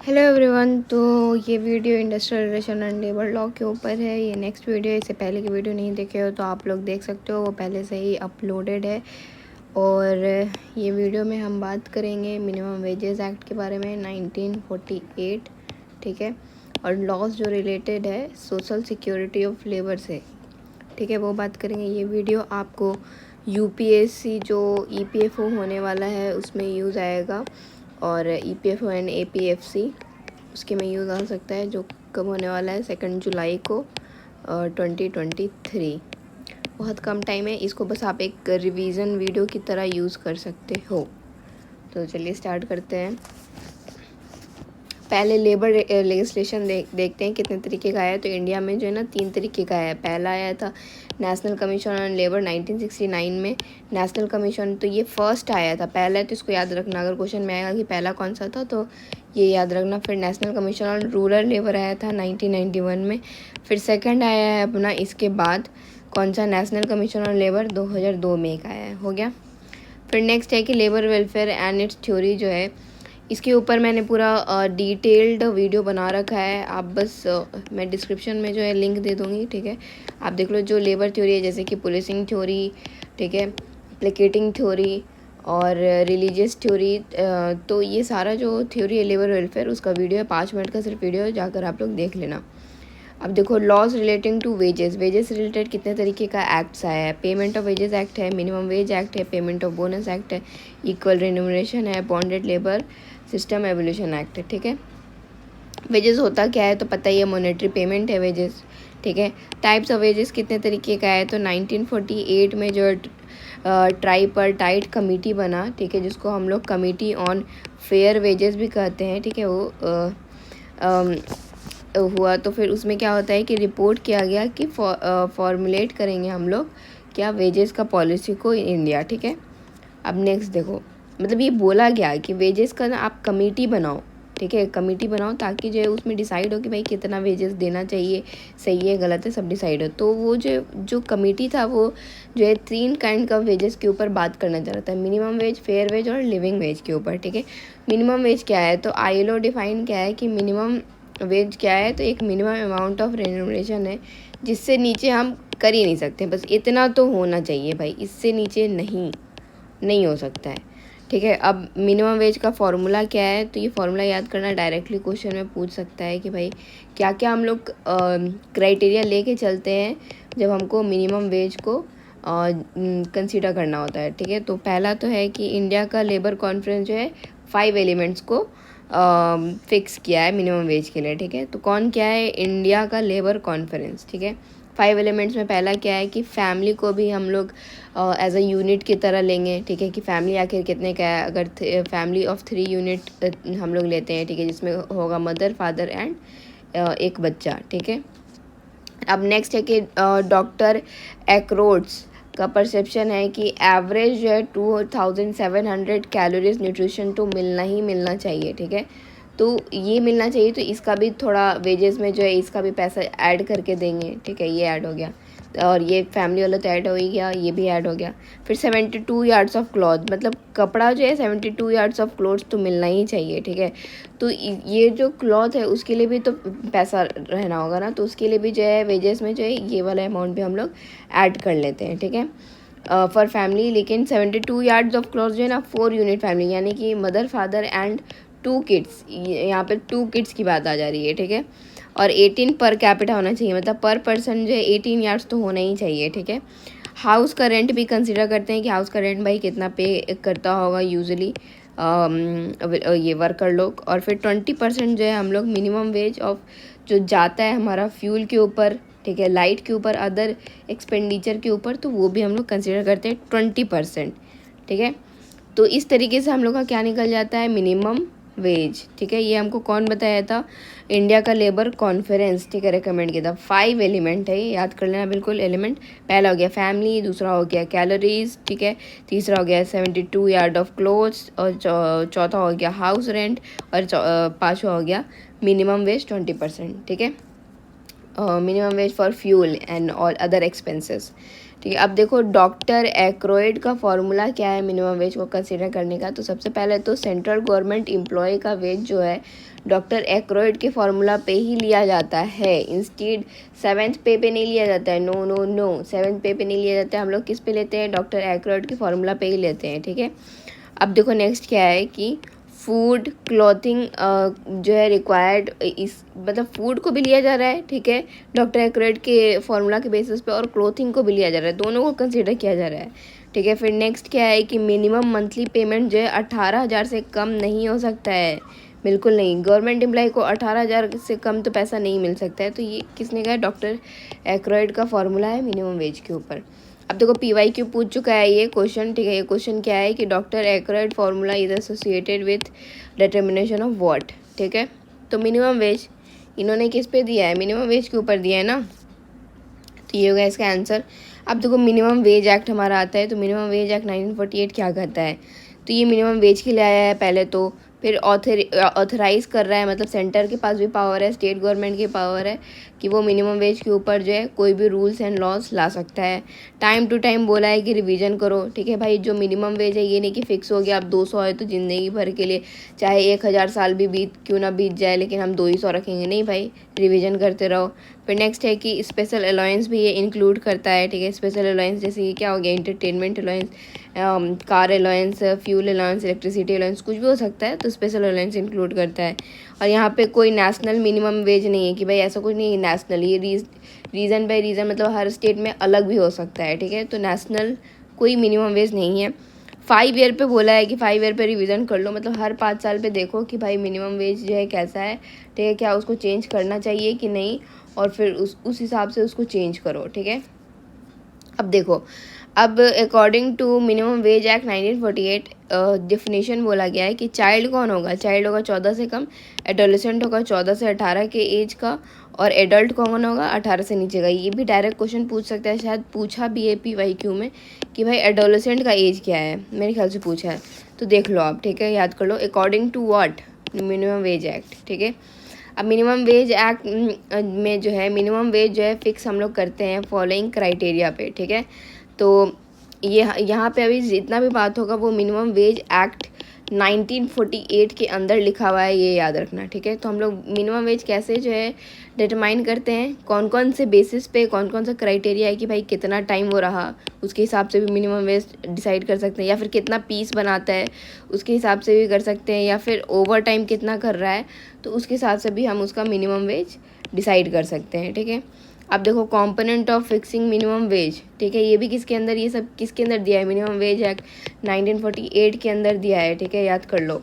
Hello everyone. तो ये video industrial relation and labour law के ऊपर है। ये नेक्स्ट वीडियो, इससे पहले की वीडियो नहीं देखे हो तो आप लोग देख सकते हो, वो पहले से ही अपलोडेड है। और ये वीडियो में हम बात करेंगे मिनिमम वेजेस एक्ट के बारे में 1948, ठीक है। और लॉज जो रिलेटेड है सोशल सिक्योरिटी ऑफ लेबर से, ठीक है, वो बात करेंगे। ये वीडियो आपको यूपीएससी जो ईपीएफओ होने वाला है उसमें यूज़ आएगा, और ईपीएफओ एंड एपीएफसी उसके में यूज़ आ सकता है, जो कब होने वाला है 2 जुलाई को 2023। बहुत कम टाइम है, इसको बस आप एक रिवीजन वीडियो की तरह यूज़ कर सकते हो। तो चलिए स्टार्ट करते हैं। पहले लेबर लेजिस्लेशन देखते हैं कितने तरीके का है। तो इंडिया में जो है ना 3 तरीके का है। पहला आया था नेशनल कमीशन ऑन लेबर 1969 में। नेशनल कमीशन तो ये फर्स्ट आया था, पहला है, तो इसको याद रखना। अगर क्वेश्चन में आएगा कि पहला कौन सा था तो ये याद रखना। फिर national commission on rural labour आया था 1991 में। फिर सेकंड आया है अपना इसके बाद कौन सा, नेशनल कमीशन ऑन लेबर 2002 में एक आया है, हो गया। फिर नेक्स्ट है कि labour welfare and it's theory जो है, इसके ऊपर मैंने पूरा डिटेल्ड वीडियो बना रखा है। आप बस मैं डिस्क्रिप्शन में जो है लिंक दे दूँगी, ठीक है, आप देख लो। जो लेबर थ्योरी है जैसे कि पुलिसिंग थ्योरी, ठीक है, प्लेकेटिंग थ्योरी और रिलीजियस थ्योरी, तो ये सारा जो थ्योरी है लेबर वेलफेयर उसका वीडियो है, 5 मिनट का सिर्फ वीडियो है, जाकर आप लोग देख लेना। अब देखो laws relating to wages, wages related कितने तरीके का एक्ट्स आया है। पेमेंट ऑफ वेजेस एक्ट है, मिनिमम वेज एक्ट है, पेमेंट ऑफ बोनस एक्ट है, इक्वल रिन्यूमरेशन है, bonded labour system evolution act है, ठीक है। वेजेस होता क्या है तो पता ही है, मॉनेटरी पेमेंट है वेजेस, ठीक है। टाइप्स ऑफ वेजेस कितने तरीके का है तो 1948 में जो ट्राइपार्टाइट कमेटी बना, ठीक है, जिसको हम लोग कमेटी ऑन फेयर वेजेस भी कहते हैं, ठीक है, वो हुआ। तो फिर उसमें क्या होता है कि रिपोर्ट किया गया कि फॉर्मुलेट करेंगे हम लोग क्या वेजेस का पॉलिसी को इन इंडिया, ठीक है। अब नेक्स्ट देखो, मतलब ये बोला गया कि वेजेस का ना आप कमेटी बनाओ, ठीक है, कमेटी बनाओ ताकि जो है उसमें डिसाइड हो कि भाई कितना वेजेस देना चाहिए, सही है गलत है सब डिसाइड हो। तो वो जो कमेटी था वो जो है 3 काइंड का वेजेस के ऊपर बात करना चाह रहा था, मिनिमम वेज, फेयर वेज और लिविंग वेज के ऊपर, ठीक है। मिनिमम वेज क्या है तो आईएलओ डिफाइन क्या है कि मिनिमम वेज क्या है तो एक मिनिमम अमाउंट ऑफ रेन्यूमरेशन है, जिससे नीचे हम कर ही नहीं सकते, बस इतना तो होना चाहिए भाई, इससे नीचे नहीं हो सकता है, ठीक है। अब मिनिमम वेज का फॉर्मूला क्या है तो ये फॉर्मूला याद करना, डायरेक्टली क्वेश्चन में पूछ सकता है कि भाई क्या क्या हम लोग क्राइटेरिया लेके चलते हैं जब हमको मिनिमम वेज को कंसीडर करना होता है, ठीक है। तो पहला तो है कि इंडिया का लेबर कॉन्फ्रेंस जो है 5 एलिमेंट्स को फिक्स किया है मिनिमम वेज के लिए, ठीक है। तो कौन क्या है, इंडिया का लेबर कॉन्फ्रेंस, ठीक है। 5 एलिमेंट्स में पहला क्या है कि फैमिली को भी हम लोग एज अ यूनिट की तरह लेंगे, ठीक है, कि फैमिली आखिर कितने का है। अगर फैमिली ऑफ 3 यूनिट हम लोग लेते हैं, ठीक है, जिसमें होगा मदर, फादर एंड एक बच्चा, ठीक है। अब नेक्स्ट है कि डॉक्टर एक्रोड्स का परसेप्शन है कि एवरेज जो है 2700 कैलोरीज न्यूट्रिशन तो मिलना ही मिलना चाहिए, ठीक है। तो ये मिलना चाहिए, तो इसका भी थोड़ा वेजेस में जो है इसका भी पैसा ऐड करके देंगे, ठीक है, ये ऐड हो गया। और ये फैमिली वाला तो ऐड हो ही गया, ये भी ऐड हो गया। फिर 72 यार्ड्स ऑफ क्लॉथ, मतलब कपड़ा जो है 72 यार्ड्स ऑफ क्लोथ्स तो मिलना ही चाहिए, ठीक है। तो ये जो क्लॉथ है उसके लिए भी तो पैसा रहना होगा ना, तो उसके लिए भी जो है वेजेस में जो है ये वाला अमाउंट भी हम लोग ऐड कर लेते हैं, ठीक है, फॉर फैमिली। लेकिन 72 यार्ड्स ऑफ क्लॉथ जो है ना 4 यूनिट फैमिली, यानी कि मदर, फादर एंड 2 किड्स, यहाँ पे 2 किड्स की बात आ जा रही है, ठीक है। और 18 पर कैपिटा होना चाहिए, मतलब पर पर्सन जो है 18 यार्ड्स तो होना ही चाहिए, ठीक है। हाउस का रेंट भी कंसिडर करते हैं कि हाउस का रेंट भाई कितना पे करता होगा यूजुअली ये वर्कर लोग। और फिर 20% जो है हम लोग मिनिमम वेज ऑफ जो जाता है हमारा फ्यूल के ऊपर, ठीक है, लाइट के ऊपर, अदर एक्सपेंडिचर के ऊपर, तो वो भी हम लोग कंसिडर करते हैं 20%, ठीक है। तो इस तरीके से हम लोग का क्या निकल जाता है, मिनिमम वेज, ठीक है। ये हमको कौन बताया था, इंडिया का लेबर कॉन्फ्रेंस, ठीक है, रिकमेंड किया था। 5 एलिमेंट है, ये याद कर लेना बिल्कुल एलिमेंट। पहला हो गया फैमिली, दूसरा हो गया कैलोरीज, ठीक है, तीसरा हो गया 72 यार्ड ऑफ क्लोथ्स, और चौथा हो गया हाउस रेंट, और पाँचवा हो गया मिनिमम वेज 20%, ठीक है, minimum ways for fuel and all other expenses, ठीक है। अब देखो डॉक्टर एक्रोइड का फॉर्मूला क्या है मिनिमम वेज को कंसीडर करने का। तो सबसे पहले तो सेंट्रल गवर्नमेंट एम्प्लॉय का वेज जो है डॉक्टर एक्रोइड के फॉर्मूला पे ही लिया जाता है, इंस्टीड 7th पे नहीं लिया जाता है। नो नो नो, 7th पे नहीं लिया जाता है, हम लोग किस पे लेते हैं, डॉक्टर एक्रोइड के फॉर्मूला पे ही लेते हैं, ठीक है। अब देखो नेक्स्ट क्या है कि फूड क्लॉथिंग जो है रिक्वायर्ड, इस मतलब फूड को भी लिया जा रहा है, ठीक है, डॉक्टर एक्रोइड के फॉर्मूला के बेसिस पे, और क्लोथिंग को भी लिया जा रहा है, दोनों को कंसीडर किया जा रहा है, ठीक है। फिर नेक्स्ट क्या है कि मिनिमम मंथली पेमेंट जो है 18,000 से कम नहीं हो सकता है, बिल्कुल नहीं। गवर्नमेंट एम्प्लॉय को 18,000 से कम तो पैसा नहीं मिल सकता है। तो ये किसने कहा, डॉक्टर एक्रोइड का फॉर्मूला है मिनिमम वेज के ऊपर। अब देखो PYQ पूछ चुका है ये क्वेश्चन, ठीक है। ये क्वेश्चन क्या है कि doctor Aykroyd formula is associated with determination of what, ठीक है। तो मिनिमम वेज इन्होंने किस पे दिया है, मिनिमम वेज के ऊपर दिया है ना, तो ये होगा इसका आंसर। अब देखो मिनिमम वेज एक्ट हमारा आता है, तो मिनिमम वेज एक्ट 1948 क्या कहता है, तो ये मिनिमम वेज के लिए आया है पहले तो, फिर ऑथराइज कर रहा है, मतलब सेंटर के पास भी पावर है, स्टेट गवर्नमेंट की पावर है कि वो मिनिमम वेज के ऊपर जो है कोई भी रूल्स एंड लॉस ला सकता है। टाइम टू टाइम बोला है कि रिवीजन करो, ठीक है भाई। जो मिनिमम वेज है ये नहीं कि फिक्स हो गया अब 200 है तो ज़िंदगी भर के लिए, चाहे 1000 साल भी क्यों ना बीत जाए, लेकिन हम 200 रखेंगे, नहीं भाई, रिवीजन करते रहो। फिर नेक्स्ट है कि स्पेशल अलाउंस भी ये इंक्लूड करता है, ठीक है। स्पेशल अलाउंस जैसे कि क्या हो गया, entertainment allowance, car allowance, fuel allowance, electricity allowance, कुछ भी हो सकता है, तो स्पेशल अलाउंस इंक्लूड करता है। और यहाँ पे कोई नेशनल मिनिमम वेज नहीं है कि भाई ऐसा कुछ नहीं है नेशनल, ये रीज़न बाय रीज़न, मतलब हर स्टेट में अलग भी हो सकता है, ठीक है। तो नेशनल कोई मिनिमम वेज नहीं है। 5 ईयर पे बोला है कि 5 ईयर पे रिवीजन कर लो, मतलब हर 5 साल पे देखो कि भाई मिनिमम वेज जो है कैसा है, ठीक है, क्या उसको चेंज करना चाहिए कि नहीं, और फिर उस हिसाब से उसको चेंज करो, ठीक है। अब देखो, अब according to minimum wage act 1948 definition बोला गया है कि चाइल्ड कौन होगा, चाइल्ड होगा 14 से कम, एडोलेसेंट होगा 14 से 18 के एज का, और एडल्ट कौन होगा 18 से नीचे का। ये भी डायरेक्ट क्वेश्चन पूछ सकता है, शायद पूछा भी है PYQ में कि भाई एडोलेसेंट का एज क्या है, मेरे ख्याल से पूछा है, तो देख लो आप, ठीक है, याद कर लो। According to what, minimum wage act, ठीक है। अब मिनिमम वेज एक्ट में जो है मिनिमम वेज जो है फिक्स हम लोग करते हैं फॉलोइंग क्राइटेरिया पे, ठीक है। तो ये यहाँ पे अभी जितना भी बात होगा वो मिनिमम वेज एक्ट 1948 के अंदर लिखा हुआ है, ये याद रखना, ठीक है। तो हम लोग मिनिमम वेज कैसे जो है डिटरमाइन करते हैं, कौन कौन से बेसिस पे, कौन कौन सा क्राइटेरिया है कि भाई कितना टाइम वो रहा, उसके हिसाब से भी मिनिमम वेज डिसाइड कर सकते हैं, या फिर कितना पीस बनाता है उसके हिसाब से भी कर सकते हैं, या फिर ओवर टाइम कितना कर रहा है तो उसके हिसाब से भी हम उसका मिनिमम वेज डिसाइड कर सकते हैं, ठीक है। अब देखो component of fixing minimum wage, ठीक है, ये भी किसके अंदर, ये सब किसके अंदर दिया है, मिनिमम वेज एक्ट 1948 के अंदर दिया है, ठीक है, याद कर लो।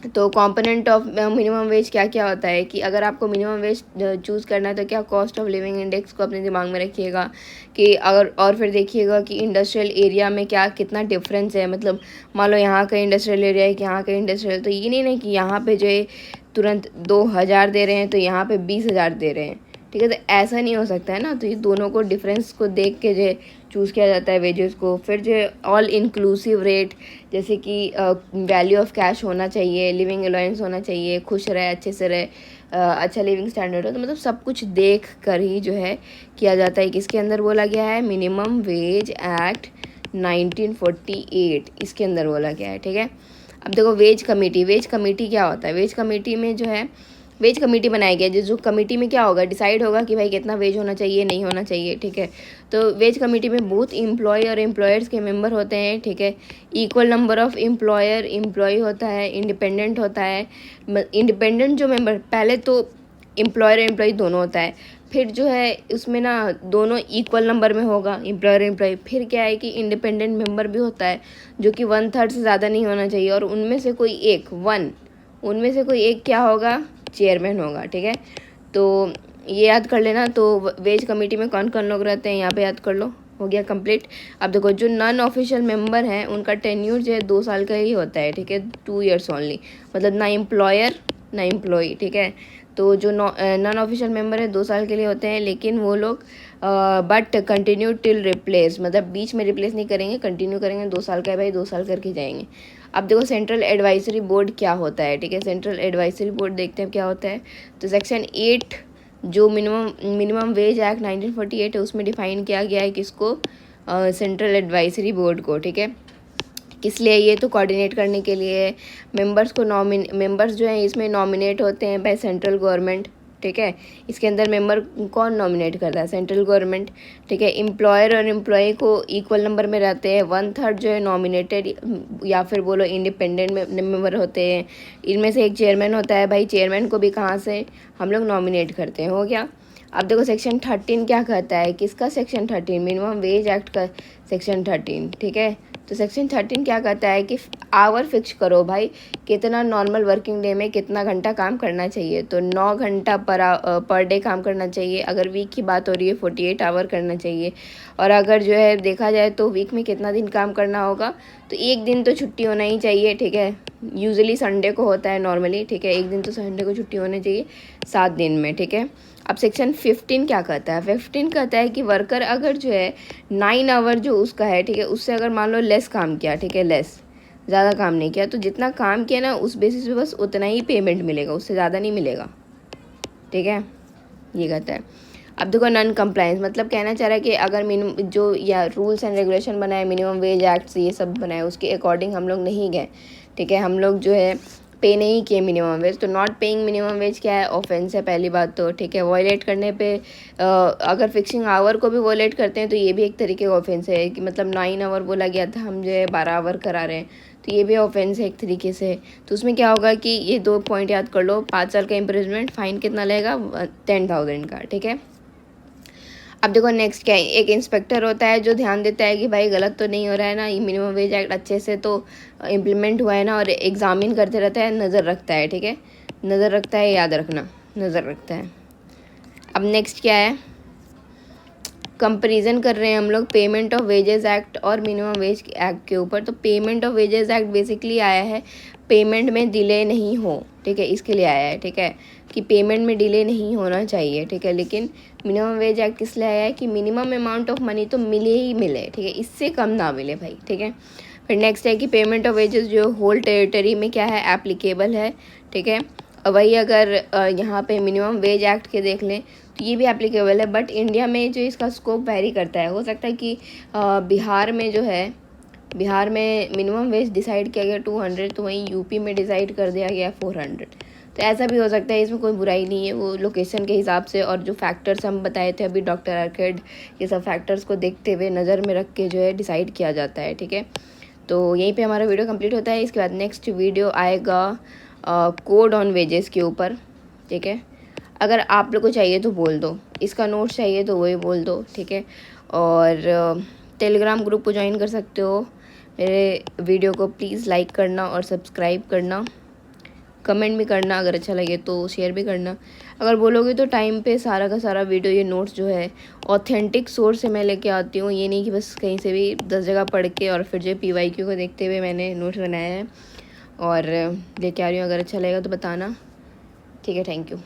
तो कंपोनेंट ऑफ मिनिमम वेज क्या क्या होता है कि अगर आपको मिनिमम वेज चूज़ करना है तो क्या, कॉस्ट ऑफ लिविंग इंडेक्स को अपने दिमाग में रखिएगा कि अगर, और फिर देखिएगा कि इंडस्ट्रियल एरिया में क्या कितना डिफरेंस है, मतलब मान लो यहाँ का इंडस्ट्रियल एरिया है कि यहाँ का इंडस्ट्रियल, तो ये नहीं कि यहाँ पे जो है तुरंत 2000 दे रहे हैं तो यहाँ पे 20,000 दे रहे हैं, ठीक है, तो ऐसा नहीं हो सकता है ना। तो ये दोनों को डिफरेंस को देख के जो चूज़ किया जाता है वेजेस को। फिर जो ऑल इंक्लूसिव रेट, जैसे कि वैल्यू ऑफ कैश होना चाहिए, लिविंग अलाउंस होना चाहिए, खुश रहे, अच्छे से रहे, अच्छा लिविंग स्टैंडर्ड हो, तो मतलब सब कुछ देख कर ही जो है किया जाता है। किसके अंदर बोला गया है, मिनिमम वेज एक्ट 1948 इसके अंदर बोला गया है, ठीक है। अब देखो वेज कमेटी क्या होता है, वेज कमेटी में जो है वेज कमेटी बनाया गया है, जो कमेटी में क्या होगा, डिसाइड होगा कि भाई कितना वेज होना चाहिए, नहीं होना चाहिए, ठीक है। तो वेज कमेटी में बोथ एम्प्लॉय और एम्प्लॉयर्स के मेंबर होते हैं, ठीक है। इक्वल नंबर ऑफ एम्प्लॉय होता है, इंडिपेंडेंट होता है। इंडिपेंडेंट जो मेंबर, पहले तो एम्प्लॉयर और एम्प्लॉय दोनों होता है, फिर जो है उसमें ना दोनों इक्वल नंबर में होगा, एम्प्लॉयर एम्प्लॉय। फिर क्या है कि इंडिपेंडेंट मेंबर भी होता है जो कि 1/3 से ज़्यादा नहीं होना चाहिए, और उनमें से कोई एक क्या होगा, चेयरमैन होगा, ठीक है। तो ये याद कर लेना। तो वेज कमेटी में कौन कौन लोग रहते हैं यहाँ पे याद कर लो, हो गया कंप्लीट। अब देखो जो नॉन ऑफिशियल मेंबर हैं उनका टेन्यूर जो है 2 साल का ही होता है, ठीक है, 2 years ओनली, मतलब ना एम्प्लॉयर ना एम्प्लॉई, ठीक है। तो जो नॉन ऑफिशियल मेंबर है 2 साल के लिए होते हैं, लेकिन वो लोग बट कंटिन्यू टिल रिप्लेस, मतलब बीच में रिप्लेस नहीं करेंगे, कंटिन्यू करेंगे, 2 साल का है भाई 2 साल करके जाएंगे। अब देखो सेंट्रल एडवाइजरी बोर्ड क्या होता है, ठीक है। सेंट्रल एडवाइजरी बोर्ड देखते हैं क्या होता है। तो सेक्शन 8 जो मिनिमम वेज एक्ट 1948 है उसमें डिफाइन किया गया है किसको, सेंट्रल एडवाइजरी बोर्ड को, ठीक है। किस लिए? ये तो कोऑर्डिनेट करने के लिए। मेंबर्स जो हैं इसमें नॉमिनेट होते हैं बाय सेंट्रल गवर्नमेंट, ठीक है। इसके अंदर मेंबर कौन नॉमिनेट करता है? सेंट्रल गवर्नमेंट, ठीक है। एम्प्लॉयर और एम्प्लॉय को इक्वल नंबर में रहते हैं। 1/3 जो है नॉमिनेटेड या फिर बोलो इंडिपेंडेंट मेंबर होते हैं। इनमें से एक चेयरमैन होता है। भाई चेयरमैन को भी कहाँ से हम लोग नॉमिनेट करते हैं, हो गया। अब देखो सेक्शन 13 क्या कहता है? किसका सेक्शन 13? मिनिमम वेज एक्ट का सेक्शन 13, ठीक है। तो सेक्शन 13 क्या कहता है कि आवर फिक्स करो भाई, कितना नॉर्मल वर्किंग डे में कितना घंटा काम करना चाहिए। तो 9 घंटा पर डे काम करना चाहिए। अगर वीक की बात हो रही है 48 आवर करना चाहिए। और अगर जो है देखा जाए तो वीक में कितना दिन काम करना होगा, तो एक दिन तो छुट्टी होना ही चाहिए, ठीक है। यूजुअली संडे को होता है नॉर्मली, ठीक है। एक दिन तो संडे को छुट्टी होनी चाहिए 7 दिन में, ठीक है। अब सेक्शन 15 क्या कहता है? 15 कहता है कि वर्कर अगर जो है 9 आवर जो उसका है, ठीक है, उससे अगर मान लो लेस काम किया, ठीक है, लेस, ज़्यादा काम नहीं किया, तो जितना काम किया ना उस बेसिस पे बस उतना ही पेमेंट मिलेगा, उससे ज़्यादा नहीं मिलेगा, ठीक है। ये कहता है। अब देखो नॉन कंप्लायंस मतलब कहना चाह रहा है कि अगर मिनिमम जो या रूल्स एंड रेगुलेशन बनाए, मिनिमम वेज एक्ट्स ये सब बनाए, उसके अकॉर्डिंग हम लोग नहीं गए, ठीक है, हम लोग जो है पे नहीं किए मिनिमम वेज, तो नॉट पेइंग मिनिमम वेज क्या है? ऑफेंस है पहली बात तो, ठीक है। वॉयलेट करने पे अगर फिक्सिंग आवर को भी वॉयलेट करते हैं तो ये भी एक तरीके का ऑफेंस है कि मतलब 9 आवर बोला गया था, हम जो है 12 आवर करा रहे हैं, तो ये भी ऑफेंस है एक तरीके से। तो उसमें क्या होगा कि ये 2 पॉइंट याद कर लो, 5 साल का इम्प्रिजमेंट, फाइन कितना लगेगा? 10,000 का, ठीक है। अब देखो नेक्स्ट क्या है, एक इंस्पेक्टर होता है जो ध्यान देता है कि भाई गलत तो नहीं हो रहा है ना, ये मिनिमम वेज एक्ट अच्छे से तो इम्प्लीमेंट हुआ है ना, और एग्जामिन करते रहता है, नज़र रखता है, ठीक है, नज़र रखता है, याद रखना, नज़र रखता है। अब नेक्स्ट क्या है, कंपैरिजन कर रहे हैं हम लोग पेमेंट ऑफ वेजेस एक्ट और मिनिमम वेज एक्ट के ऊपर। तो payment of wages act basically आया है पेमेंट में डिले नहीं हो, ठीक है, इसके लिए आया है, ठीक है, कि पेमेंट में डिले नहीं होना चाहिए, ठीक है। लेकिन मिनिमम वेज एक्ट किस लिए आया है कि मिनिमम अमाउंट ऑफ मनी तो मिले ही मिले, ठीक है, इससे कम ना मिले भाई, ठीक है। फिर नेक्स्ट है कि पेमेंट ऑफ वेजेस जो होल टेरिटरी में क्या है? एप्लीकेबल है, ठीक है। और वही अगर यहाँ पे मिनिमम वेज एक्ट के देख लें तो ये भी एप्लीकेबल है, बट इंडिया में जो इसका स्कोप वेरी करता है। हो सकता है कि बिहार में जो है, बिहार में मिनिमम वेज डिसाइड किया गया 200, तो वहीं यूपी में डिसाइड कर दिया गया 400। तो ऐसा भी हो सकता है, इसमें कोई बुराई नहीं है, वो लोकेशन के हिसाब से और जो फैक्टर्स हम बताए थे अभी डॉक्टर आर्केड, ये सब फैक्टर्स को देखते हुए नज़र में रख के जो है डिसाइड किया जाता है, ठीक है। तो यहीं पे हमारा वीडियो कंप्लीट होता है। इसके बाद नेक्स्ट वीडियो आएगा कोड ऑन वेजेस के ऊपर, ठीक है। अगर आप लोग को चाहिए तो बोल दो, इसका नोट्स चाहिए तो वही बोल दो, ठीक है। और टेलीग्राम ग्रुप को ज्वाइन कर सकते हो। मेरे वीडियो को प्लीज़ लाइक करना और सब्सक्राइब करना, कमेंट भी करना, अगर अच्छा लगे तो शेयर भी करना। अगर बोलोगे तो टाइम पे सारा का सारा वीडियो, ये नोट्स जो है ऑथेंटिक सोर्स से मैं लेके आती हूँ, ये नहीं कि बस कहीं से भी 10 जगह पढ़ के और फिर जो PYQ को देखते हुए मैंने नोट्स बनाया है और लेके आ रही हूँ। अगर अच्छा लगेगा तो बताना, ठीक है। Thank you.